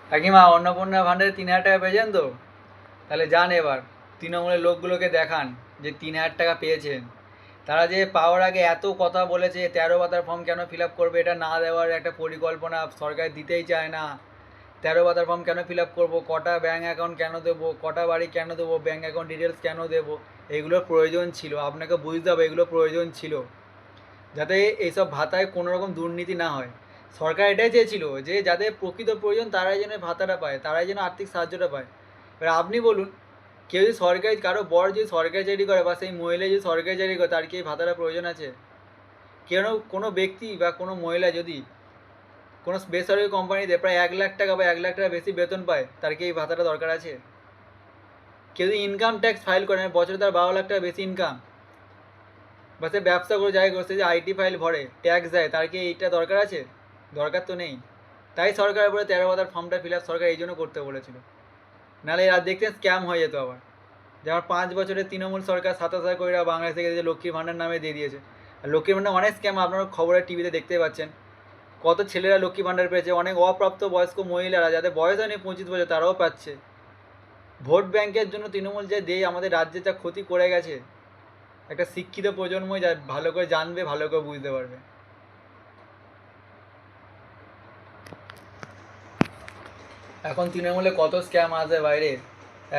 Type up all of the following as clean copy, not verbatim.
কাকিমা অন্নপূর্ণা ভাণ্ডারে 3,000 টাকা পেয়েছেন তো? তাহলে যান এবার তৃণমূলের লোকগুলোকে দেখান যে 3,000 টাকা পেয়েছেন। তারা যে পাওয়ার আগে এত কথা বলেছে 13 পাতার ফর্ম কেন ফিল আপ করবে, এটা না দেওয়ার একটা পরিকল্পনা সরকার দিতেই চায় না। 13 পাতার ফর্ম কেন ফিল আপ করবো, কটা ব্যাঙ্ক অ্যাকাউন্ট কেন দেবো, কটা বাড়ি কেন দেবো, ব্যাঙ্ক অ্যাকাউন্ট ডিটেলস কেন দেবো, এগুলোর প্রয়োজন ছিল। আপনাকে বুঝতে হবে এগুলো প্রয়োজন ছিল, যাতে এইসব ভাতায় কোনো রকম দুর্নীতি না হয়। সরকার এটাই চেয়েছিল যে যাদের প্রকৃত প্রয়োজন তারাই যেন ভাতাটা পায়, তারাই যেন আর্থিক সাহায্যটা পায়। এবার আপনি বলুন, কেউ যদি সরকারি কারো বর যদি সরকারি চাকরি করে বা সেই মহিলা যদি সরকারি চাকরি করে, তার কি এই ভাতাটা প্রয়োজন আছে? কেন কোনো ব্যক্তি বা কোনো মহিলা যদি কোনো বেসরকারি কোম্পানিতে প্রায় 1,00,000 টাকা বা 1,00,000 টাকা বেশি বেতন পায়, তার কি এই ভাতাটা দরকার আছে? কেউ যদি ইনকাম ট্যাক্স ফাইল করে, বছরে তার 12,00,000 টাকা বেশি ইনকাম, বা সে ব্যবসা করে যাই করছে, যে আইটি ফাইল ভরে ট্যাক্স দেয়, তার কি এইটা দরকার আছে? দরকার তো নেই। তাই সরকারের উপরে 13 পাতার ফর্মটা ফিল আপ সরকার এই জন্য করতে বলেছিল, নাহলে আর দেখতেন স্ক্যাম হয়ে যেত আবার। যেমন 5 বছরের তৃণমূল সরকার 27,000 কোটি টাকা বাংলাদেশ থেকে যে লক্ষ্মী ভাণ্ডার নামে দিয়ে দিয়েছে। আর লক্ষ্মী ভাণ্ডার অনেক স্ক্যাম আপনারা খবরের টিভিতে দেখতে পাচ্ছেন। কত ছেলেরা লক্ষ্মী ভাণ্ডার পেয়েছে, অনেক অপ্রাপ্ত বয়স্ক মহিলারা যাদের বয়স হয়নি 25 বছর তারাও পাচ্ছে। ভোট ব্যাংকের জন্য তৃণমূল যে দেয় আমাদের রাজ্যে যা ক্ষতি করে গেছে, একটা শিক্ষিত প্রজন্মই যা ভালো করে জানবে, ভালো করে বুঝতে পারবে। এখন তৃণমূলে কত স্ক্যাম আছে বাইরে।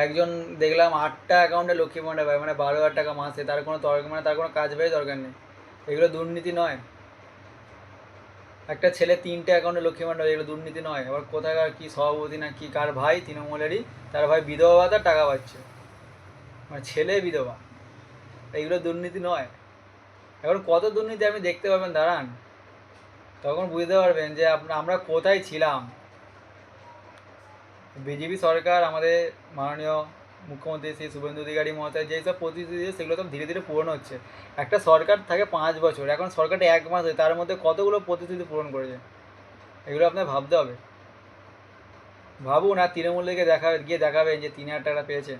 একজন দেখলাম 8টা অ্যাকাউন্টে লক্ষ্মী ভাণ্ডার পায়, মানে 12,000 টাকা মাসে, তার কোনো মানে তার কোনো কাজ বাজ দরকার নেই। এগুলো দুর্নীতি নয়? একটা ছেলে 3টে অ্যাকাউন্টে লক্ষ্মী ভাণ্ডার, এগুলো দুর্নীতি নয়? আবার কোথাকার কি সভাপতি না কি কার ভাই তৃণমূলেরই, তার ভাই বিধবা ভাতার টাকা পাচ্ছে, মানে ছেলে বিধবা, এইগুলো দুর্নীতি নয়? এখন কত দুর্নীতি আপনি দেখতে পাবেন, দাঁড়ান তখন বুঝতে পারবেন যে আমরা কোথায় ছিলাম। বিজেপি সরকার, আমাদের মাননীয় মুখ্যমন্ত্রী শ্রী শুভেন্দু অধিকারী মহাশয় যেসব প্রতিশ্রুতি সেগুলো সব ধীরে ধীরে পূরণ হচ্ছে। একটা সরকার থাকে 5 বছর, এখন সরকারটা 1 মাস হয়, তার মধ্যে কতগুলো প্রতিশ্রুতি পূরণ করেছে, এগুলো আপনার ভাবতে হবে। ভাবুন, আর তৃণমূল গিয়ে দেখাবেন যে 3,000 টাকা পেয়েছেন।